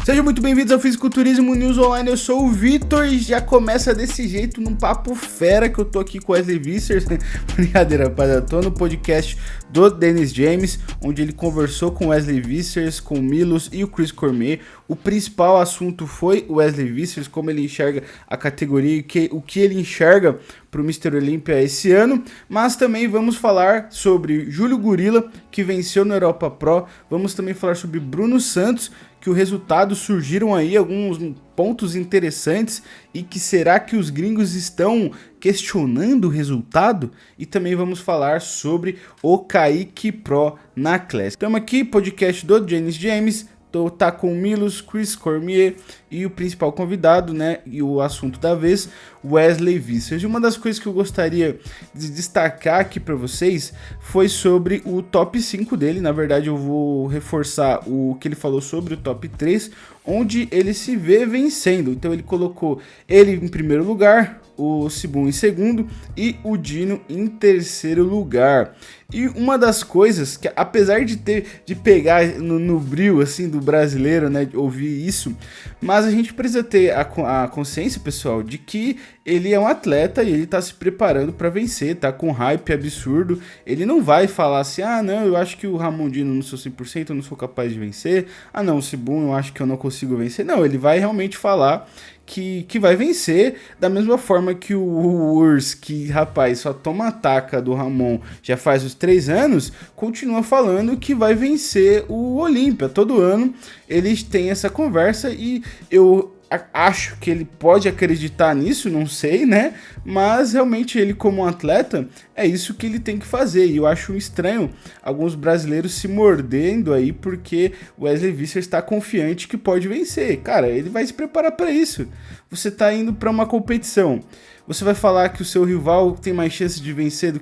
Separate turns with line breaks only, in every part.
Sejam muito bem-vindos ao Fisiculturismo News Online, eu sou o Vitor e já começa desse jeito, num papo fera que eu tô aqui com o Wesley Vissers. Brincadeira, rapaziada, tô no podcast do Dennis James, onde ele conversou com o Wesley Vissers, com o Milos e o Chris Cormier. O principal assunto foi o Wesley Vissers, como ele enxerga a categoria e o que ele enxerga para o Mr. Olympia esse ano, mas também vamos falar sobre Júlio Gurila, que venceu no Europa Pro, vamos também falar sobre Bruno Santos, que o resultado surgiram aí alguns pontos interessantes e que será que os gringos estão questionando o resultado? E também vamos falar sobre o Kaique Pro na Classic. Estamos aqui, podcast do Dennis James, tá com o Milos, Chris Cormier e o principal convidado, né, e o assunto da vez, Wesley Vissers. E uma das coisas que eu gostaria de destacar aqui para vocês foi sobre o top 5 dele. Na verdade, eu vou reforçar o que ele falou sobre o top 3, onde ele se vê vencendo. Então ele colocou ele em primeiro lugar, o Sibum em segundo e o Dino em terceiro lugar. E uma das coisas que, apesar de pegar no bril assim do brasileiro, né, de ouvir isso, mas a gente precisa ter a consciência, pessoal, de que ele é um atleta e ele tá se preparando para vencer, tá com hype absurdo. Ele não vai falar assim, não, eu acho que o Ramon Dino não sou 100%, eu não sou capaz de vencer. Não, o Sibum eu acho que eu não consigo vencer. Não, ele vai realmente falar que vai vencer, da mesma forma que o Urs, que, rapaz, só toma ataca do Ramon já faz os 3 anos, continua falando que vai vencer o Olympia. Todo ano eles têm essa conversa e eu acho que ele pode acreditar nisso, não sei, né? Mas realmente ele, como um atleta, é isso que ele tem que fazer. E eu acho estranho alguns brasileiros se mordendo aí porque o Wesley Vissers está confiante que pode vencer. Cara, ele vai se preparar para isso. Você tá indo para uma competição. Você vai falar que o seu rival tem mais chance de vencer do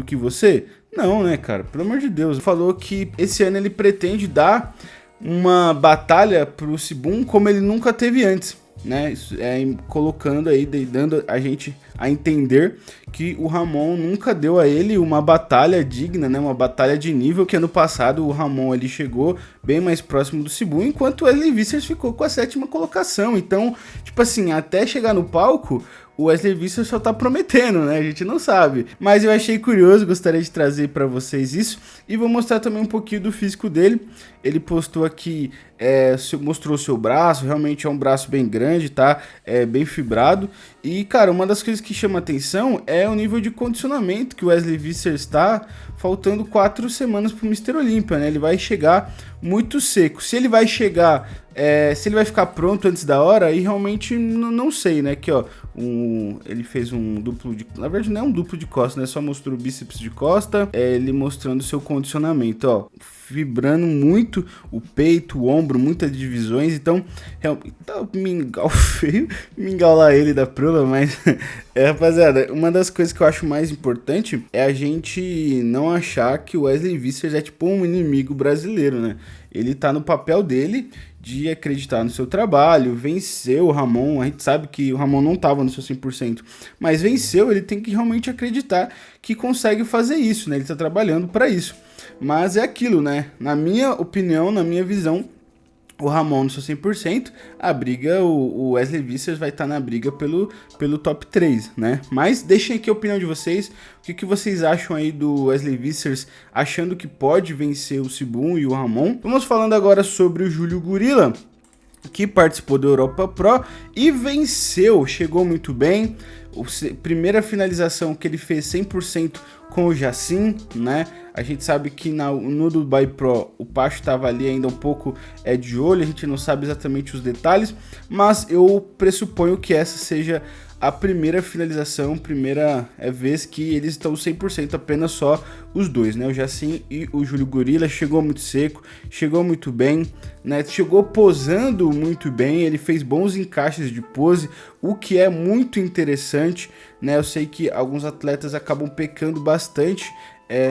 que você? Não, né, cara? Pelo amor de Deus. Ele falou que esse ano ele pretende dar uma batalha pro Sibum como ele nunca teve antes, né? Colocando aí, dando a gente a entender que o Ramon nunca deu a ele uma batalha digna, né? Uma batalha de nível, que ano passado o Ramon ele chegou bem mais próximo do Sibum, enquanto o Wesley Vissers ficou com a 7ª colocação. Então, tipo assim, até chegar no palco, o Wesley Vissers só tá prometendo, né? A gente não sabe. Mas eu achei curioso, gostaria de trazer para vocês isso. E vou mostrar também um pouquinho do físico dele. Ele postou aqui, mostrou o seu braço, realmente é um braço bem grande, tá? Bem fibrado. E, cara, uma das coisas que chama atenção é o nível de condicionamento que o Wesley Vissers está, faltando 4 semanas pro Mr. Olympia, né? Ele vai chegar muito seco. Se ele vai chegar, se ele vai ficar pronto antes da hora, aí realmente não sei, né? Aqui, ó, ele fez um duplo de... Na verdade não é um duplo de costa, né? Só mostrou o bíceps de costa, ele mostrando o seu condicionamento, ó. Vibrando muito o peito, o ombro, muitas divisões, então tá mingau feio, mingaular ele da prova, mas rapaziada, uma das coisas que eu acho mais importante é a gente não achar que o Wesley Vissers é tipo um inimigo brasileiro, né? Ele tá no papel dele de acreditar no seu trabalho, venceu o Ramon, a gente sabe que o Ramon não tava no seu 100%, mas venceu, ele tem que realmente acreditar que consegue fazer isso, né? Ele tá trabalhando para isso. Mas é aquilo, né? Na minha opinião, na minha visão, o Ramon no seu 100%, a briga, o Wesley Vissers vai estar na briga pelo top 3, né? Mas deixem aqui a opinião de vocês, o que vocês acham aí do Wesley Vissers, achando que pode vencer o Sibum e o Ramon. Vamos falando agora sobre o Júlio Gurila, que participou da Europa Pro e venceu, chegou muito bem. Primeira finalização que ele fez 100% com o Jacin, né? A gente sabe que no Dubai Pro o Pacho estava ali ainda um pouco de olho, a gente não sabe exatamente os detalhes, mas eu pressuponho que essa seja a primeira finalização, primeira vez que eles estão 100% apenas só os dois, né? O Jacin e o Júlio Gurila. Chegou muito seco, chegou muito bem, né? Chegou posando muito bem, ele fez bons encaixes de pose, o que é muito interessante, né? Eu sei que alguns atletas acabam pecando bastante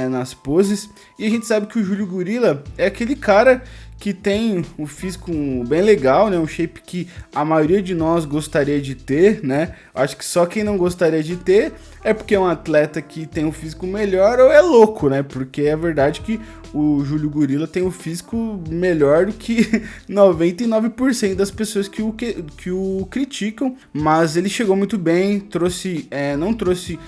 nas poses, e a gente sabe que o Júlio Gurila é aquele cara que tem um físico bem legal, né? Um shape que a maioria de nós gostaria de ter, né? Acho que só quem não gostaria de ter é porque é um atleta que tem um físico melhor ou é louco, né? Porque é verdade que o Júlio Gurila tem um físico melhor do que 99% das pessoas que o criticam, mas ele chegou muito bem, não trouxe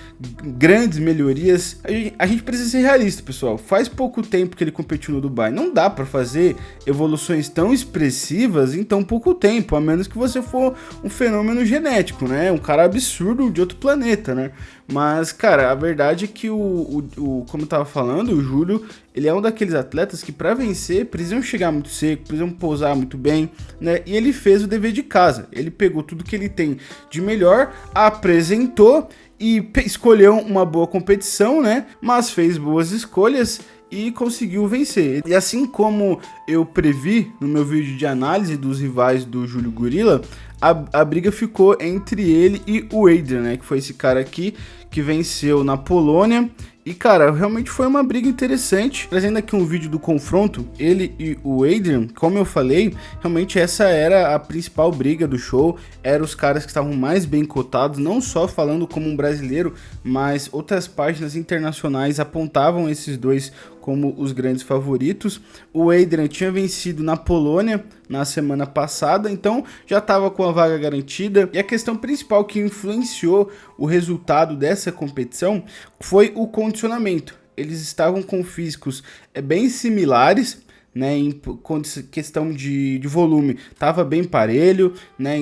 grandes melhorias. A gente precisa ser realista, pessoal. Faz pouco tempo que ele competiu no Dubai. Não dá pra fazer evoluções tão expressivas em tão pouco tempo, a menos que você for um fenômeno genético, né? Um cara absurdo de outro planeta, né? Mas, cara, a verdade é que como eu tava falando, o Júlio, ele é um daqueles atletas que para vencer precisam chegar muito seco, precisam pousar muito bem, né? E ele fez o dever de casa. Ele pegou tudo que ele tem de melhor, apresentou e escolheu uma boa competição, né? Mas fez boas escolhas e conseguiu vencer. E assim como eu previ no meu vídeo de análise dos rivais do Júlio Gurila, a briga ficou entre ele e o Adrian, né? Que foi esse cara aqui que venceu na Polônia. E, cara, realmente foi uma briga interessante. Trazendo aqui um vídeo do confronto, ele e o Adrian, como eu falei, realmente essa era a principal briga do show. Eram os caras que estavam mais bem cotados, não só falando como um brasileiro, mas outras páginas internacionais apontavam esses dois como os grandes favoritos. O Adrian tinha vencido na Polônia na semana passada, então já estava com a vaga garantida. E a questão principal que influenciou o resultado dessa competição foi o condicionamento. Eles estavam com físicos bem similares, né, em questão de volume, estava bem parelho, né,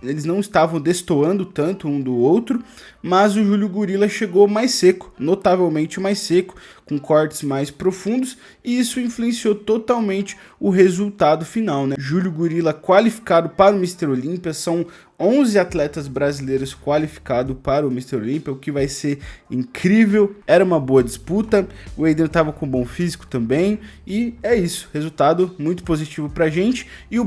eles não estavam destoando tanto um do outro, mas o Júlio Gurila chegou mais seco, notavelmente mais seco, com cortes mais profundos, e isso influenciou totalmente o resultado final, né? Júlio Gurila qualificado para o Mr. Olímpia, são 11 atletas brasileiros qualificados para o Mr. Olímpia, o que vai ser incrível. Era uma boa disputa, o Adrian estava com bom físico também, e é isso, resultado muito positivo pra gente. E o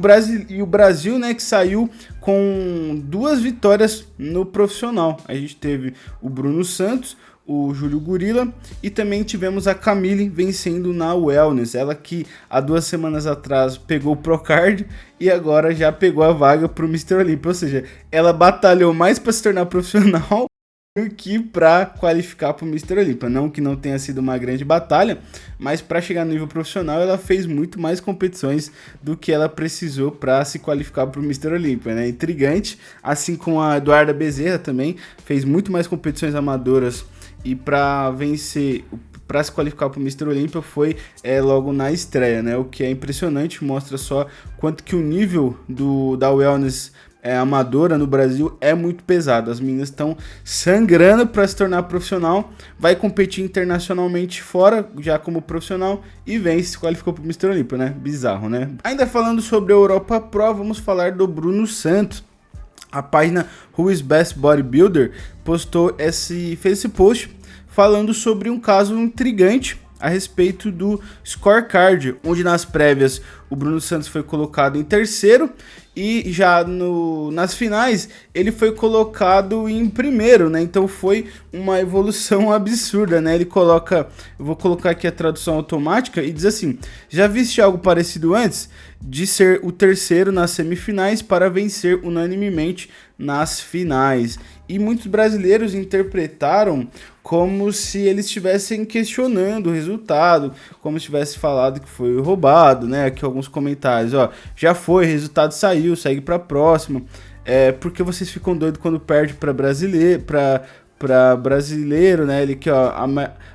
Brasil, né, que saiu com 2 vitórias no profissional. A gente teve o Bruno Santos, o Júlio Gurila, e também tivemos a Camille vencendo na Wellness, ela que há 2 semanas atrás pegou o Procard e agora já pegou a vaga para o Mr. Olímpia, ou seja, ela batalhou mais para se tornar profissional do que para qualificar para o Mr. Olímpia. Não que não tenha sido uma grande batalha, mas para chegar no nível profissional ela fez muito mais competições do que ela precisou para se qualificar para o Mr. Olímpia, né? Intrigante, assim como a Eduarda Bezerra também fez muito mais competições amadoras, e para vencer, para se qualificar para o Mr. Olímpia foi logo na estreia, né? O que é impressionante, mostra só quanto que o nível da wellness amadora no Brasil é muito pesado. As meninas estão sangrando para se tornar profissional, vai competir internacionalmente fora, já como profissional, e vence, se qualificou para o Mr. Olímpia, né? Bizarro, né? Ainda falando sobre a Europa Pro, vamos falar do Bruno Santos. A página Who is Best Bodybuilder fez esse post falando sobre um caso intrigante a respeito do scorecard, onde nas prévias o Bruno Santos foi colocado em terceiro e já nas finais ele foi colocado em primeiro, né? Então foi uma evolução absurda, né? Eu vou colocar aqui a tradução automática e diz assim: já viste algo parecido antes? De ser o terceiro nas semifinais para vencer unanimemente nas finais. E muitos brasileiros interpretaram como se eles estivessem questionando o resultado, como se tivesse falado que foi roubado, né? Aqui alguns comentários, ó, já foi, resultado saiu, segue para a próxima. Porque vocês ficam doidos quando perde para brasileiro, né? Ele que, ó,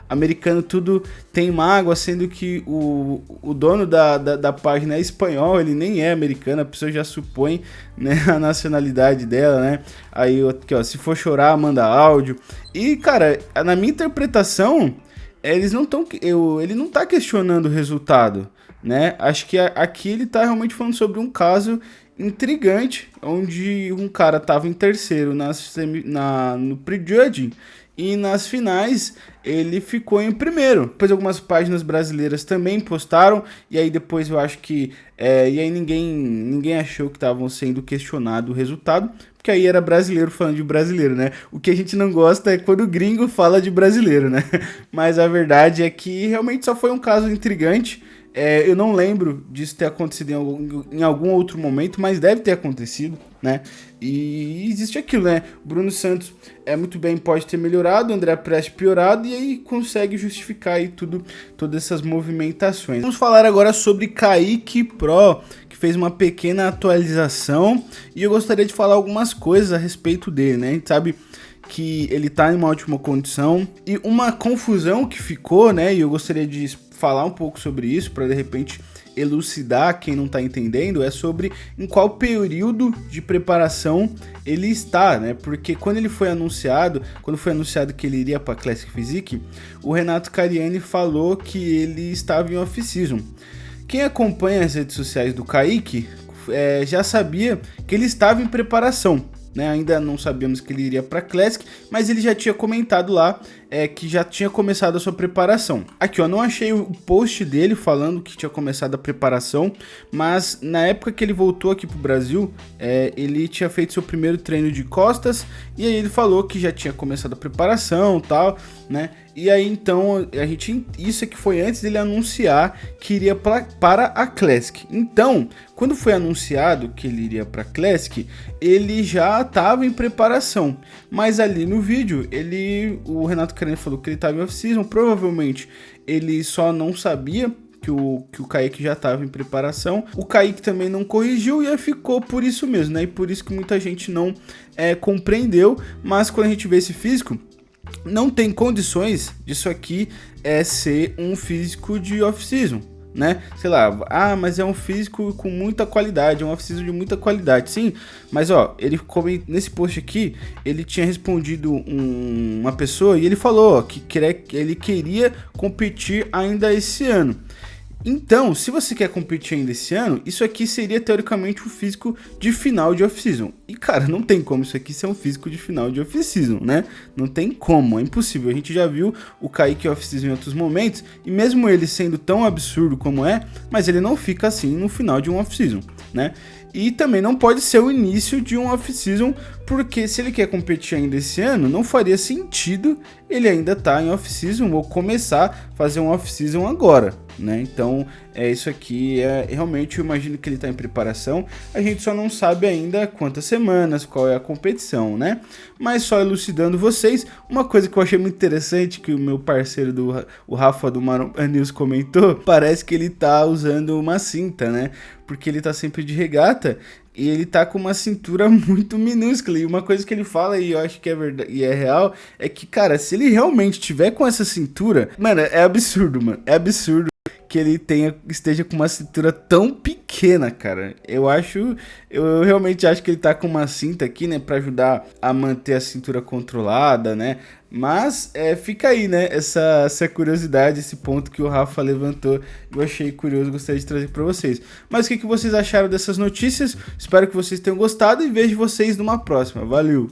americano tudo tem mágoa, sendo que o dono da página é espanhol, ele nem é americano, a pessoa já supõe, né, a nacionalidade dela, né? Aí, aqui, ó, se for chorar, manda áudio. E, cara, na minha interpretação, ele não tá questionando o resultado, né? Acho que aqui ele tá realmente falando sobre um caso intrigante, onde um cara tava em terceiro no prejudging e nas finais ele ficou em primeiro. Depois algumas páginas brasileiras também postaram, e aí depois eu acho que e aí ninguém achou que estavam sendo questionado o resultado, porque aí era brasileiro falando de brasileiro, né? O que a gente não gosta é quando o gringo fala de brasileiro, né? Mas a verdade é que realmente só foi um caso intrigante. Eu não lembro disso ter acontecido em algum outro momento, mas deve ter acontecido, né? E existe aquilo, né? Bruno Santos muito bem, pode ter melhorado, André Preste piorado, e aí consegue justificar aí todas essas movimentações. Vamos falar agora sobre Kaique Pro, que fez uma pequena atualização, e eu gostaria de falar algumas coisas a respeito dele, né? A gente sabe que ele tá em uma ótima condição, e uma confusão que ficou, né? E eu gostaria de falar um pouco sobre isso, para de repente elucidar quem não tá entendendo, é sobre em qual período de preparação ele está, né? Porque quando foi anunciado que ele iria para Classic Physique, o Renato Cariani falou que ele estava em off-season. Quem acompanha as redes sociais do Kaique já sabia que ele estava em preparação, né? Ainda não sabíamos que ele iria para Classic, mas ele já tinha comentado lá que já tinha começado a sua preparação. Aqui, ó, não achei o post dele falando que tinha começado a preparação, mas na época que ele voltou aqui pro Brasil, ele tinha feito seu primeiro treino de costas, e aí ele falou que já tinha começado a preparação e tal, né? E aí então, isso aqui foi antes dele anunciar que iria para a Classic. Então, quando foi anunciado que ele iria para a Classic, ele já estava em preparação, mas ali no vídeo, o Renato Cariani falou que ele estava em off-season. Provavelmente ele só não sabia que o Kaique já estava em preparação. O Kaique também não corrigiu e aí ficou por isso mesmo, né? E por isso que muita gente não compreendeu. Mas quando a gente vê esse físico, não tem condições disso aqui ser um físico de off-season, né? Sei lá, mas é um físico com muita qualidade, é um off-season de muita qualidade, sim, mas ó, nesse post aqui, ele tinha respondido uma pessoa e ele falou que ele queria competir ainda esse ano. Então, se você quer competir ainda esse ano, isso aqui seria teoricamente um físico de final de off-season. E cara, não tem como isso aqui ser um físico de final de off-season, né? Não tem como, é impossível. A gente já viu o Kaique off-season em outros momentos, e mesmo ele sendo tão absurdo como mas ele não fica assim no final de um off-season, né? E também não pode ser o início de um off-season, porque se ele quer competir ainda esse ano, não faria sentido ele ainda estar em off-season ou começar a fazer um off-season agora, né? Então, isso aqui realmente, eu imagino que ele está em preparação. A gente só não sabe ainda quantas semanas, qual é a competição, né? Mas só elucidando vocês, uma coisa que eu achei muito interessante, que o meu parceiro, o Rafa do Maromba News comentou, parece que ele tá usando uma cinta, né? Porque ele tá sempre de regata e ele tá com uma cintura muito minúscula. E uma coisa que ele fala, e eu acho que é verdade e é real, é que, cara, se ele realmente tiver com essa cintura, mano, é absurdo, mano. É absurdo que ele esteja com uma cintura tão pequena, cara. Eu realmente acho que ele tá com uma cinta aqui, né, pra ajudar a manter a cintura controlada, né? Mas fica aí, né, essa curiosidade, esse ponto que o Rafa levantou, eu achei curioso, gostaria de trazer para vocês. Mas o que vocês acharam dessas notícias? Espero que vocês tenham gostado e vejo vocês numa próxima. Valeu!